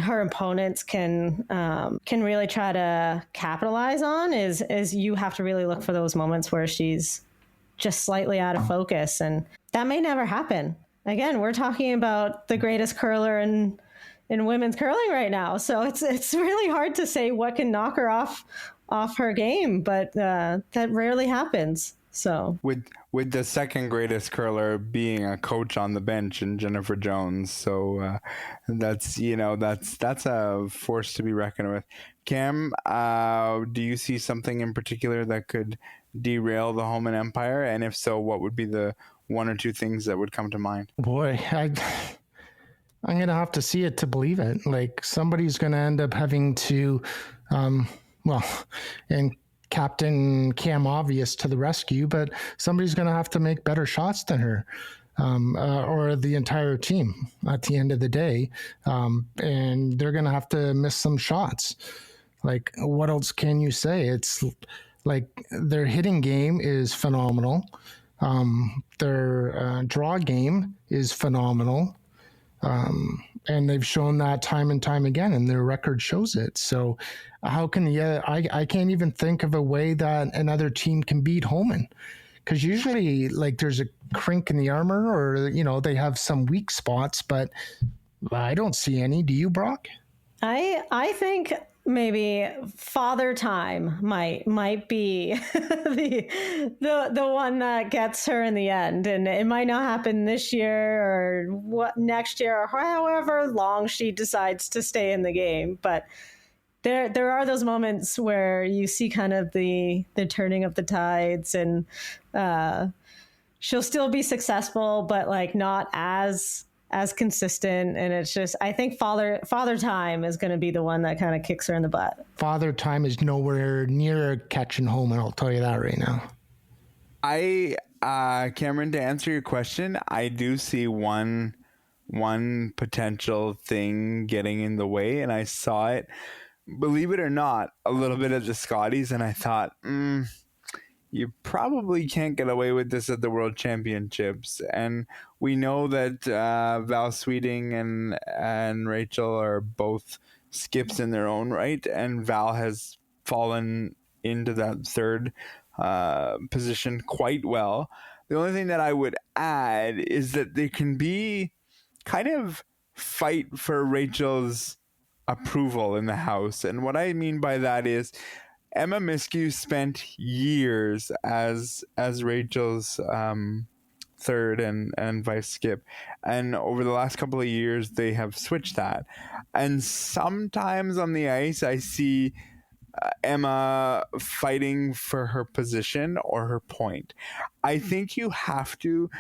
her opponents can really try to capitalize on is you have to really look for those moments where she's just slightly out of focus. And that may never happen. Again, we're talking about the greatest curler in women's curling right now. So it's really hard to say what can knock her off her game, but that rarely happens. So with the second greatest curler being a coach on the bench and Jennifer Jones, so that's a force to be reckoned with. Cam, do you see something in particular that could derail the Homan Empire, and if so, what would be the one or two things that would come to mind? Boy, I'm gonna have to see it to believe it. Like, somebody's gonna end up having to, and Captain Cam Obvious to the rescue, but somebody's going to have to make better shots than her, or the entire team at the end of the day. And they're going to have to miss some shots. Like, what else can you say? It's like their hitting game is phenomenal. Their draw game is phenomenal. And they've shown that time and time again, and their record shows it. So how can I can't even think of a way that another team can beat Homan, because usually, like, there's a crink in the armor, or they have some weak spots, but I don't see any. Do you, Brock? I think maybe Father Time might be the one that gets her in the end, and it might not happen this year or what next year, or however long she decides to stay in the game. But there are those moments where you see kind of the turning of the tides, and she'll still be successful, but like not as consistent. And it's just, I think Father Time is going to be the one that kind of kicks her in the butt. Father Time is nowhere near catching Homan, I'll tell you that right now. Cameron, to answer your question, I do see one potential thing getting in the way, and I saw it, believe it or not, a little bit at the Scotties, and I thought, you probably can't get away with this at the World Championships. And we know that Val Sweeting and Rachel are both skips in their own right, and Val has fallen into that third position quite well. The only thing that I would add is that they can be kind of fight for Rachel's approval in the house. And what I mean by that is Emma Miskew spent years as Rachel's third and vice skip, and over the last couple of years they have switched that. And sometimes on the ice I see Emma fighting for her position or her point. I think you have to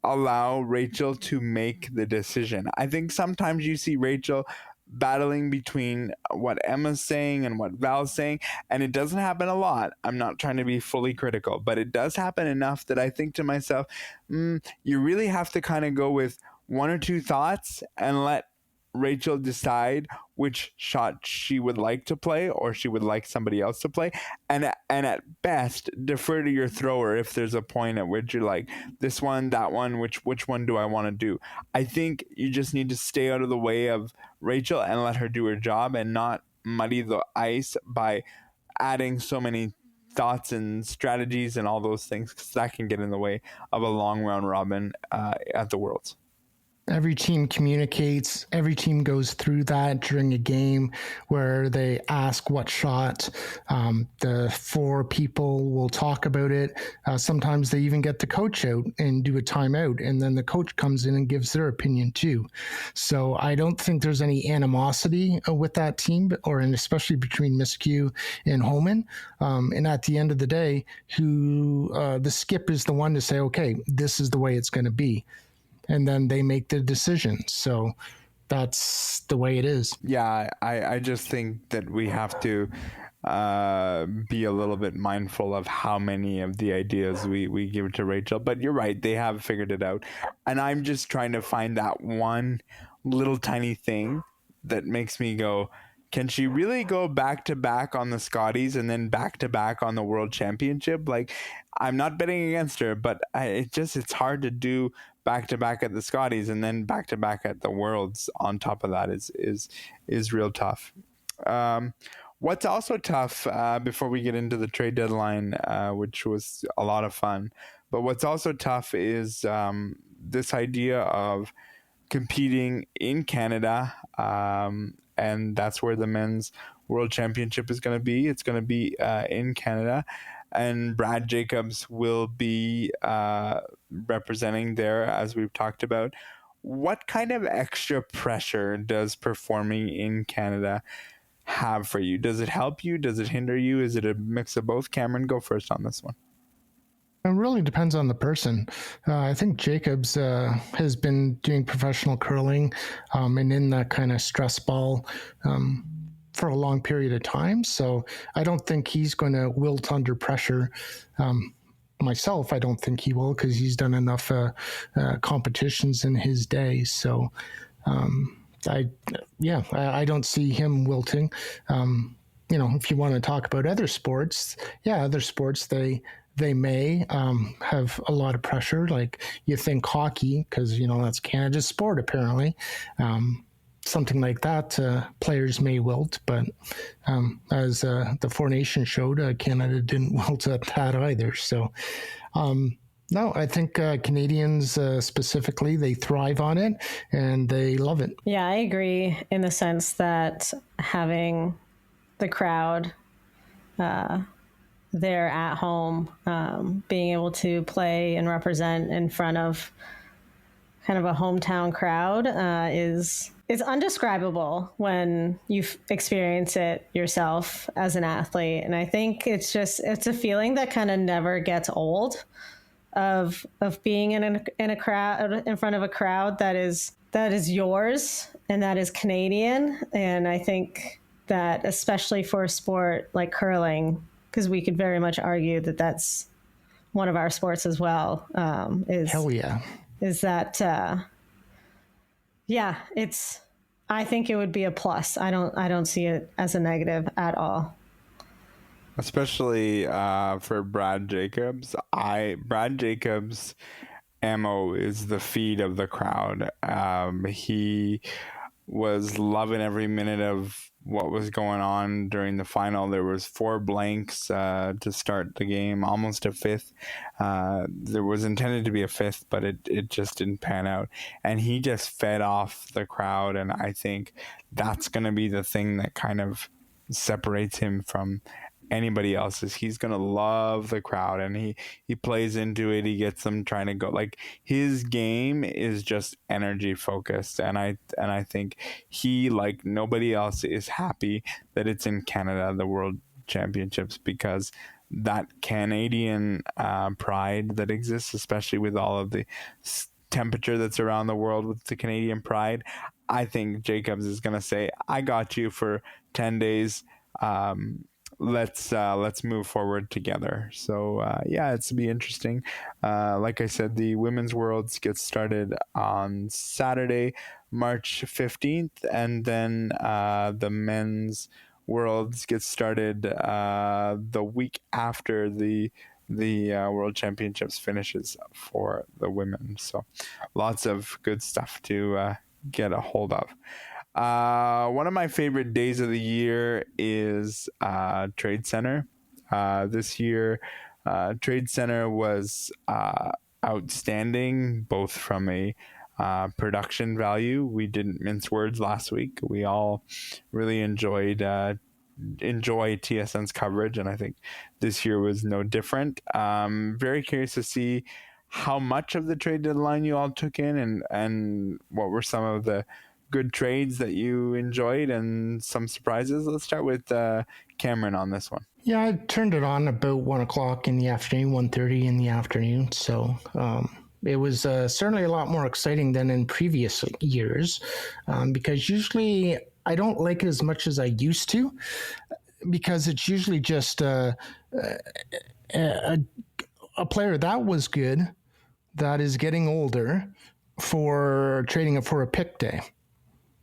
allow Rachel to make the decision. I think sometimes you see Rachel battling between what Emma's saying and what Val's saying, and it doesn't happen a lot. I'm not trying to be fully critical, but it does happen enough that I think to myself, you really have to kind of go with one or two thoughts and let Rachel decide which shot she would like to play or she would like somebody else to play, and at best defer to your thrower if there's a point at which you're like, this one, that one, which one do I want to do. I think you just need to stay out of the way of Rachel and let her do her job and not muddy the ice by adding so many thoughts and strategies and all those things, because that can get in the way of a long round robin at the Worlds. Every team communicates. Every team goes through that during a game where they ask what shot. The four people will talk about it. Sometimes they even get the coach out and do a timeout, and then the coach comes in and gives their opinion too. So I don't think there's any animosity with that team, and especially between Miskew and Homan. And at the end of the day, the skip is the one to say, okay, this is the way it's going to be. And then they make the decision. So that's the way it is. Yeah, I just think that we have to be a little bit mindful of how many of the ideas we give to Rachel. But you're right, they have figured it out. And I'm just trying to find that one little tiny thing that makes me go, can she really go back to back on the Scotties and then back to back on the World Championship? Like, I'm not betting against her, but it's hard to do back to back at the Scotties and then back to back at the Worlds. On top of that is real tough. What's also tough, before we get into the trade deadline, which was a lot of fun, but what's also tough is this idea of competing in Canada and that's where the men's world championship is going to be. It's going to be in Canada, and Brad Jacobs will be representing there, as we've talked about. What kind of extra pressure does performing in Canada have for you? Does it help you? Does it hinder you? Is it a mix of both? Cameron, go first on this one. It really depends on the person. I think Jacobs has been doing professional curling and in that kind of stress ball for a long period of time. So I don't think he's going to wilt under pressure. Myself, I don't think he will, because he's done enough competitions in his day. So I don't see him wilting. If you want to talk about other sports, other sports, they may have a lot of pressure. Like you think hockey, because, that's Canada's sport, apparently. Something like that, players may wilt, but as the Four Nations showed, Canada didn't wilt at that either. So, no, I think Canadians specifically, they thrive on it and they love it. Yeah, I agree in the sense that having the crowd there at home, being able to play and represent in front of kind of a hometown crowd is undescribable when you experience it yourself as an athlete. And I think it's a feeling that kind of never gets old of being in a crowd, in front of a crowd that is yours and that is Canadian. And I think that especially for a sport like curling, because we could very much argue that that's one of our sports as well, hell yeah. Is that, I think it would be a plus. I don't see it as a negative at all. Especially for Brad Jacobs. Brad Jacobs' MO is the feed of the crowd. He was loving every minute of what was going on during the final. There was 4 blanks to start the game, almost a fifth. There was intended to be a fifth, but it just didn't pan out. And he just fed off the crowd, and I think that's going to be the thing that kind of separates him from anybody else. Is he's gonna love the crowd, and he plays into it. He gets them trying to go. Like, his game is just energy focused, and I think he, like nobody else, is happy that it's in Canada, the World Championships, because that Canadian pride that exists, especially with all of the temperature that's around the world with the Canadian pride. I think Jacobs is gonna say, I got you for 10 days. Let's move forward together. So it's to be interesting. Like I said, the Women's Worlds gets started on Saturday, March 15th, and then the Men's Worlds gets started the week after the World Championships finishes for the women. So lots of good stuff to get a hold of. One of my favorite days of the year is Trade Center. This year, Trade Center was outstanding, both from a production value. We didn't mince words last week. We all really enjoy TSN's coverage, and I think this year was no different. Very curious to see how much of the trade deadline you all took in, and what were some of the good trades that you enjoyed and some surprises. Let's start with Cameron on this one. Yeah, I turned it on about 1 o'clock in the afternoon, 1:30 in the afternoon. So it was certainly a lot more exciting than in previous years, because usually I don't like it as much as I used to, because it's usually just a player that was good that is getting older for trading it for a pick day.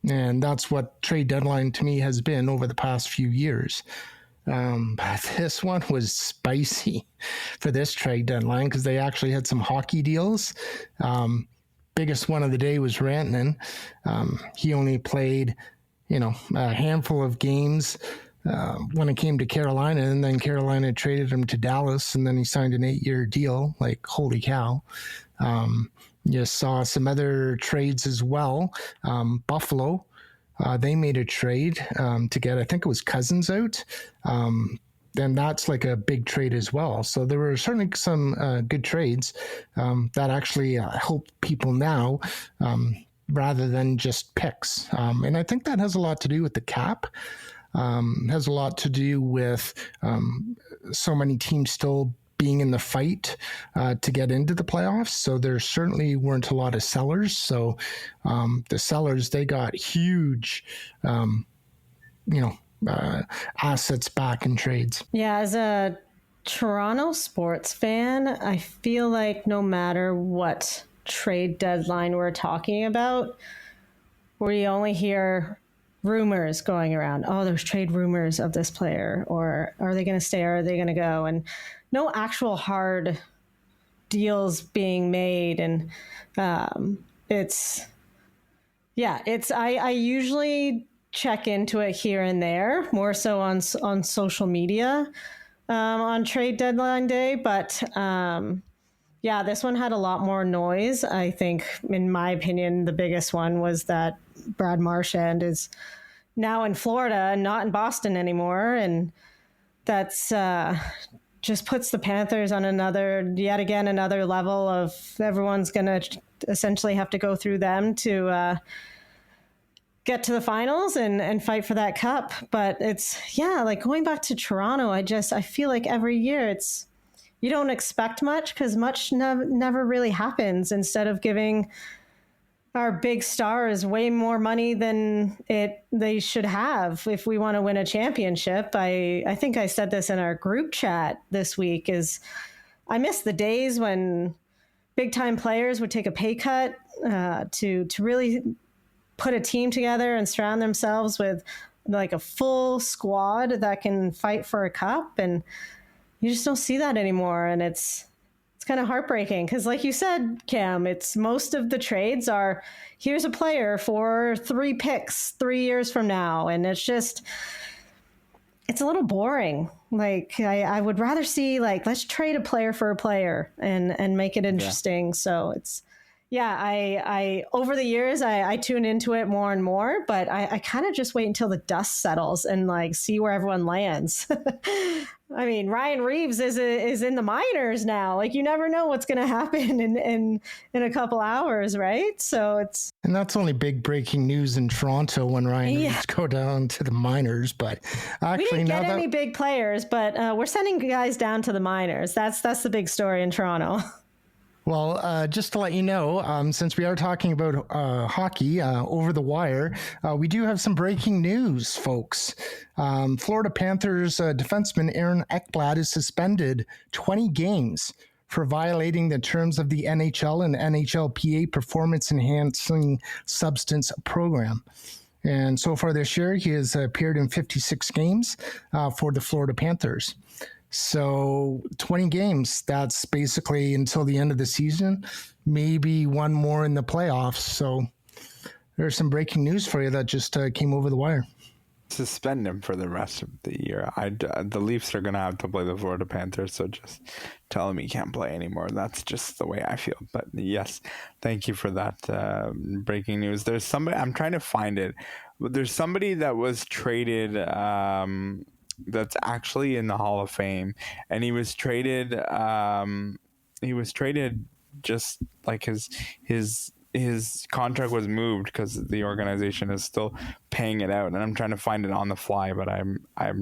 And that's what trade deadline to me has been over the past few years. But this one was spicy for this trade deadline, because they actually had some hockey deals. Biggest one of the day was Rantanen. He only played, a handful of games when it came to Carolina, and then Carolina traded him to Dallas, and then he signed an 8-year deal. Like, holy cow. You saw some other trades as well. Buffalo they made a trade to get, I think it was Cousins out. Then that's like a big trade as well. So there were certainly some good trades that actually help people now rather than just picks. And I think that has a lot to do with the cap. Has a lot to do with so many teams still being in the fight to get into the playoffs. So there certainly weren't a lot of sellers. So the sellers, they got huge, assets back in trades. Yeah, as a Toronto sports fan, I feel like no matter what trade deadline we're talking about, we only hear rumors going around. Oh, there's trade rumors of this player, or are they going to stay, or are they going to go? And no actual hard deals being made. And I usually check into it here and there, more so on social media on trade deadline day. But this one had a lot more noise. I think, in my opinion, the biggest one was that Brad Marchand is now in Florida and not in Boston anymore. And that's just puts the Panthers on another level of everyone's going to essentially have to go through them to get to the finals and fight for that cup. But it's, like going back to Toronto, I feel like every year you don't expect much because much never really happens. Instead of giving our big stars way more money than they should have if we want to win a championship. I think I said this in our group chat this week, is I miss the days when big time players would take a pay cut to really put a team together and surround themselves with like a full squad that can fight for a cup. And you just don't see that anymore. And it's kind of heartbreaking because, like you said, Cam, it's most of the trades are, here's a player for 3 picks 3 years from now. And it's a little boring. Like I would rather see, like, let's trade a player for a player and make it interesting. Yeah. So it's, I over the years, I tune into it more and more, but I kind of just wait until the dust settles and like see where everyone lands. I mean, Ryan Reeves is in the minors now. Like, you never know what's going to happen in a couple hours, right? So and that's only big breaking news in Toronto when Ryan Reeves go down to the minors. But actually, we didn't get any big players, but we're sending guys down to the minors. That's the big story in Toronto. Well, just to let you know, since we are talking about hockey over the wire, we do have some breaking news, folks. Florida Panthers defenseman Aaron Ekblad is suspended 20 games for violating the terms of the NHL and NHLPA performance-enhancing substance program. And so far this year, he has appeared in 56 games for the Florida Panthers. So 20 games, that's basically until the end of the season, maybe one more in the playoffs. So there's some breaking news for you that just came over the wire. Suspend him for the rest of the year. The Leafs are going to have to play the Florida Panthers, so just tell him he can't play anymore. That's just the way I feel. But yes, thank you for that breaking news. There's somebody, I'm trying to find it, but there's somebody that was traded that's actually in the Hall of Fame, and he was traded just like his contract was moved because the organization is still paying it out, and I'm trying to find it on the fly, but I'm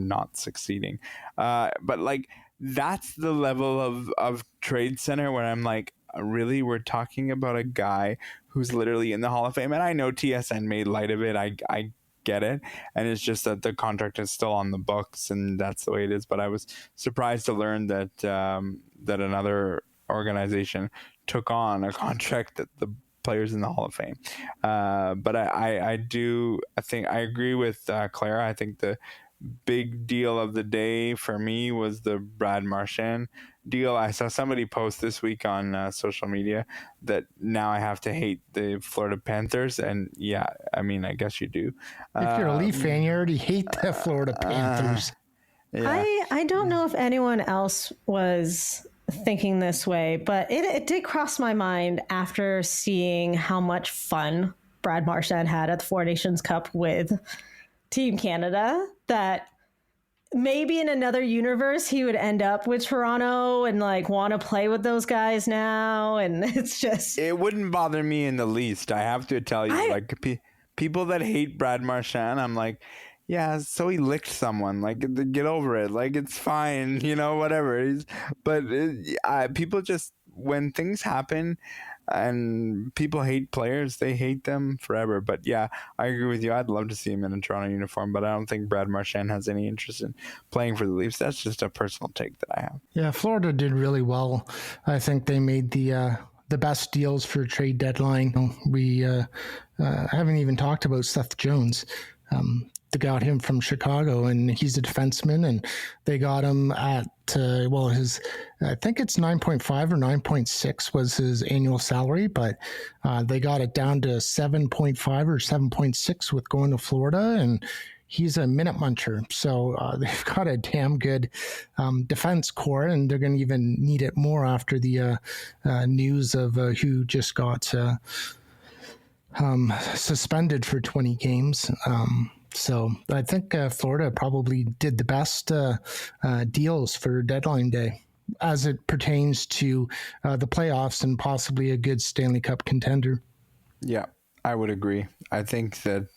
not succeeding. But like, that's the level of Trade Center where I'm like, really, we're talking about a guy who's literally in the Hall of Fame. And I know TSN made light of it. I get it, and it's just that the contract is still on the books, and that's the way it is. But I was surprised to learn that that another organization took on a contract that the players in the Hall of Fame. But I think I agree with Clara. I think the big deal of the day for me was the Brad Marchand deal. I saw somebody post this week on social media that now I have to hate the Florida Panthers, and yeah, I mean, I guess you do. If you're a Leaf fan, you already hate the Florida Panthers. Yeah. I don't know if anyone else was thinking this way, but it did cross my mind after seeing how much fun Brad Marchand had at the Four Nations Cup with Team Canada, that maybe in another universe he would end up with Toronto and like want to play with those guys now. And it's just, it wouldn't bother me in the least. I have to tell you, like people that hate Brad Marchand, I'm like, yeah, so he licked someone. Like, get over it. Like, it's fine, whatever. But people just, when things happen and people hate players, they hate them forever. But yeah, I agree with you. I'd love to see him in a Toronto uniform, but I don't think Brad Marchand has any interest in playing for the Leafs. That's just a personal take that I have. Yeah, Florida did really well. I think they made the best deals for trade deadline. We haven't even talked about Seth Jones. They got him from Chicago, and he's a defenseman, and they got him at, his, I think it's 9.5 or 9.6 was his annual salary, but they got it down to 7.5 or 7.6 with going to Florida, and he's a minute muncher. So they've got a damn good defense core, and they're going to even need it more after the news of who just got suspended for 20 games. So I think Florida probably did the best deals for deadline day as it pertains to the playoffs and possibly a good Stanley Cup contender. Yeah, I would agree. I think that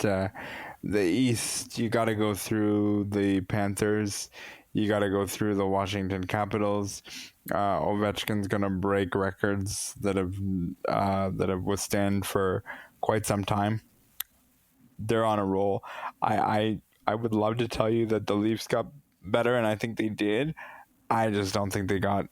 the East, you got to go through the Panthers. You got to go through the Washington Capitals. Ovechkin's going to break records that have withstand for quite some time. They're on a roll. I would love to tell you that the Leafs got better, and I think they did. I just don't think they got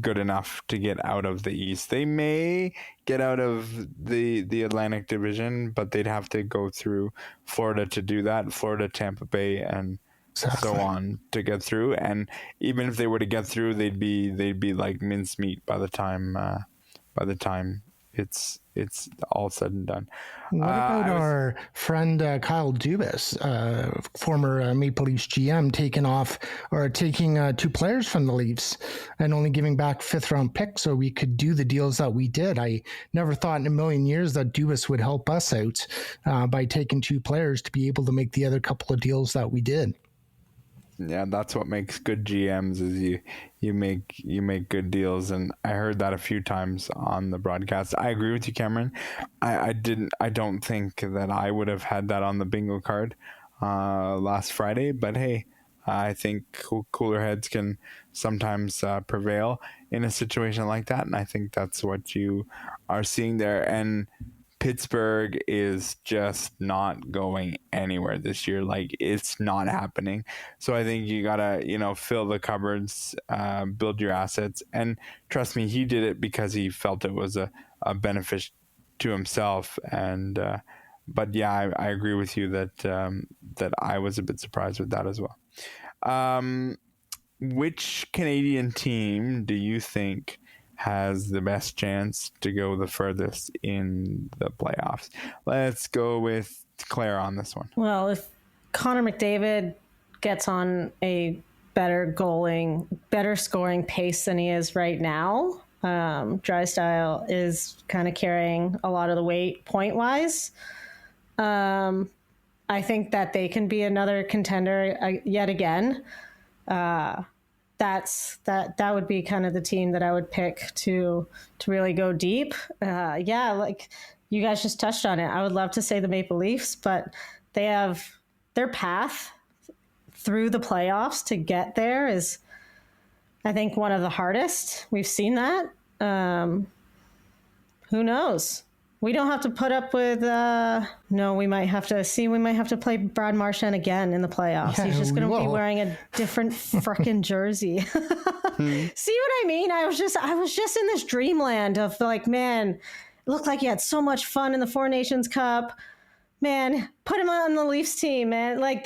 good enough to get out of the East. They may get out of the Atlantic Division, but they'd have to go through Florida to do that. Florida, Tampa Bay, and so on to get through. And even if they were to get through, they'd be like mincemeat by the time it's all said and done. What about our friend Kyle Dubas, former Maple Leafs GM, taking two players from the Leafs and only giving back 5th round picks so we could do the deals that we did? I never thought in a million years that Dubas would help us out by taking 2 players to be able to make the other couple of deals that we did. Yeah, that's what makes good GMs is you make good deals, and I heard that a few times on the broadcast. I agree with you, Cameron. I don't think that I would have had that on the bingo card last Friday, but hey, I think cooler heads can sometimes prevail in a situation like that, and I think that's what you are seeing there. And Pittsburgh is just not going anywhere this year. Like, it's not happening. So I think you gotta, fill the cupboards, build your assets, and trust me, he did it because he felt it was a benefit to himself. And but yeah, I agree with you that I was a bit surprised with that as well. Which Canadian team do you think has the best chance to go the furthest in the playoffs? Let's go with Claire on this one. Well, if Connor McDavid gets on a better scoring pace than he is right now, Drysdale is kind of carrying a lot of the weight point-wise. I think that they can be another contender yet again. That would be kind of the team that I would pick to really go deep. Yeah, like you guys just touched on it. I would love to say the Maple Leafs, but they have their path through the playoffs to get there is, I think, one of the hardest. We've seen that. Who knows? We don't have to put up with, we might have to play Brad Marchand again in the playoffs. Yeah, he's just going to be wearing a different frickin' jersey. See what I mean? I was just in this dreamland of like, man, it looked like he had so much fun in the Four Nations Cup. Man, put him on the Leafs team, man. Like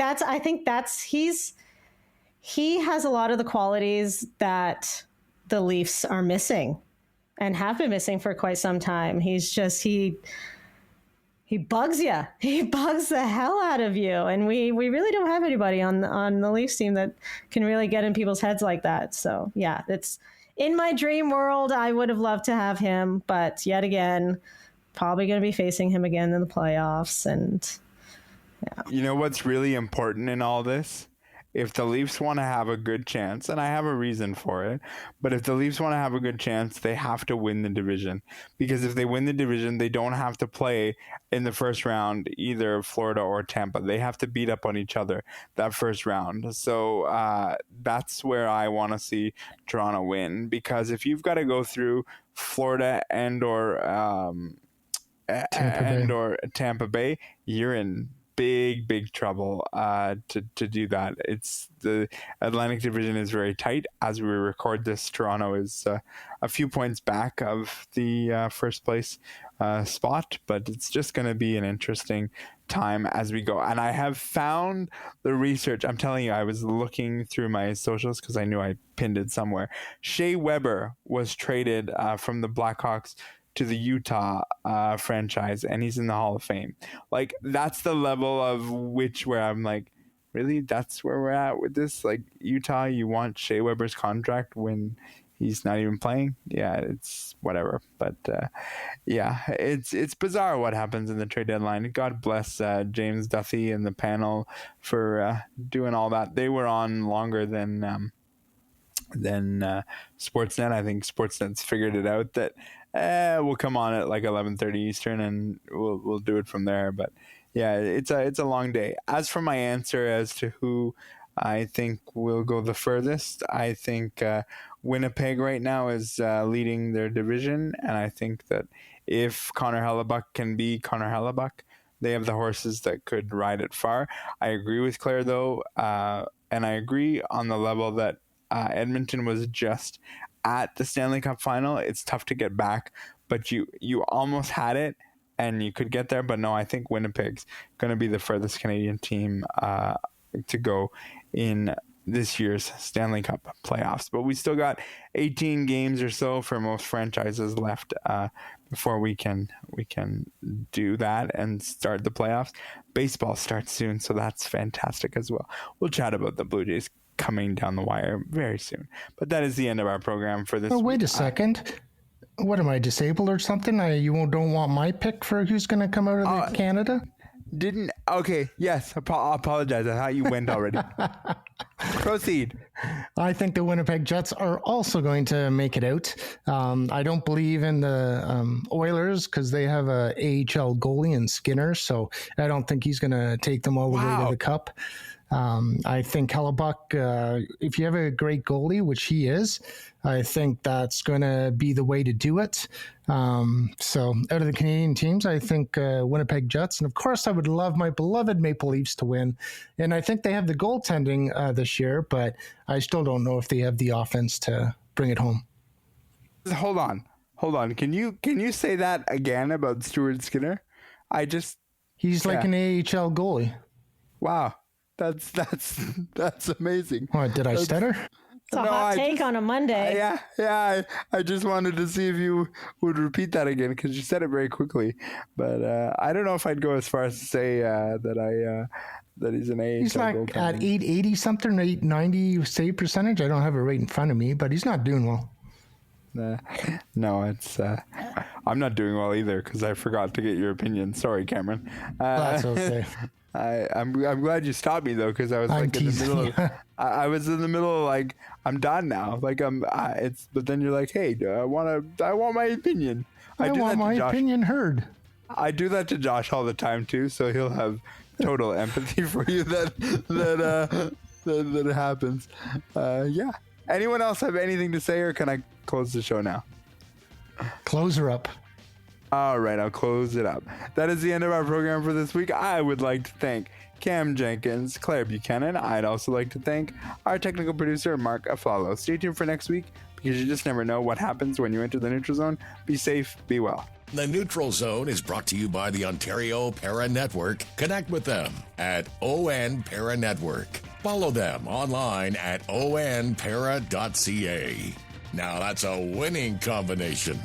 he has a lot of the qualities that the Leafs are missing and have been missing for quite some time. He's just, he bugs you. He bugs the hell out of you. And we really don't have anybody on the Leafs team that can really get in people's heads like that. So yeah, it's in my dream world. I would have loved to have him, but yet again, probably going to be facing him again in the playoffs. And yeah. You know what's really important in all this? If the Leafs want to have a good chance, and I have a reason for it, but if the Leafs want to have a good chance, they have to win the division. Because if they win the division, they don't have to play in the first round, either Florida or Tampa. They have to beat up on each other that first round. So that's where I want to see Toronto win. Because if you've got to go through Florida or Tampa Bay, you're in big trouble to do that. It's the Atlantic Division is very tight. As we record this, Toronto is a few points back of the first place spot, but it's just going to be an interesting time as we go. And I have found the research. I'm telling you, I was looking through my socials because I knew I pinned it somewhere. Shea Weber was traded from the Blackhawks to the Utah franchise, and he's in the Hall of Fame. Like, that's the level of where I'm like, really? That's where we're at with this? Like, Utah, you want Shea Weber's contract when he's not even playing? Yeah, it's whatever. But yeah, it's bizarre what happens in the trade deadline. God bless James Duthie and the panel for doing all that. They were on longer than Sportsnet. I think Sportsnet's figured it out that we'll come on at like 11:30 Eastern, and we'll do it from there. But yeah, it's a long day. As for my answer as to who I think will go the furthest, I think Winnipeg right now is leading their division, and I think that if Connor Hellebuck can be Connor Hellebuck, they have the horses that could ride it far. I agree with Claire though, and I agree on the level that Edmonton was just at the Stanley Cup final. It's tough to get back, but you almost had it and you could get there. But no, I think Winnipeg's going to be the furthest Canadian team to go in this year's Stanley Cup playoffs. But we still got 18 games or so for most franchises left before we can do that and start the playoffs. Baseball starts soon, so that's fantastic as well. We'll chat about the Blue Jays coming down the wire very soon. But that is the end of our program for this week. Wait a second. What am I, disabled or something? You don't want my pick for who's going to come out of Canada? Okay, yes. I apologize. I thought you went already. Proceed. I think the Winnipeg Jets are also going to make it out. I don't believe in the Oilers because they have a AHL goalie in Skinner, so I don't think he's going to take them all the way to the Cup. I think Hellebuck, if you have a great goalie, which he is, I think that's going to be the way to do it. So out of the Canadian teams, I think Winnipeg Jets. And of course, I would love my beloved Maple Leafs to win. And I think they have the goaltending this year, but I still don't know if they have the offense to bring it home. Hold on. Can you say that again about Stuart Skinner? He's like an AHL goalie. Wow. That's amazing. What, did I stutter? It's a hot take on a Monday. Yeah. I just wanted to see if you would repeat that again because you said it very quickly. But I don't know if I'd go as far as to say that he's an AHL. He's like at 880 something, 890 save percentage. I don't have it right in front of me, but he's not doing well. No, it's I'm not doing well either because I forgot to get your opinion. Sorry, Cameron. That's okay. I'm glad you stopped me though because I was like in the middle of, I was in the middle of like I'm done now like but then you're like, hey, I want my opinion. I want my opinion heard. I do that to Josh all the time too, so he'll have total empathy for you that happens. Yeah. Anyone else have anything to say, or can I close the show now? Close her up. All right, I'll close it up. That is the end of our program for this week. I would like to thank Cam Jenkins, Claire Buchanan. I'd also like to thank our technical producer, Mark Aflalo. Stay tuned for next week because you just never know what happens when you enter the neutral zone. Be safe, be well. The Neutral Zone is brought to you by the Ontario Para Network. Connect with them at ON Para Network. Follow them online at onpara.ca. Now that's a winning combination.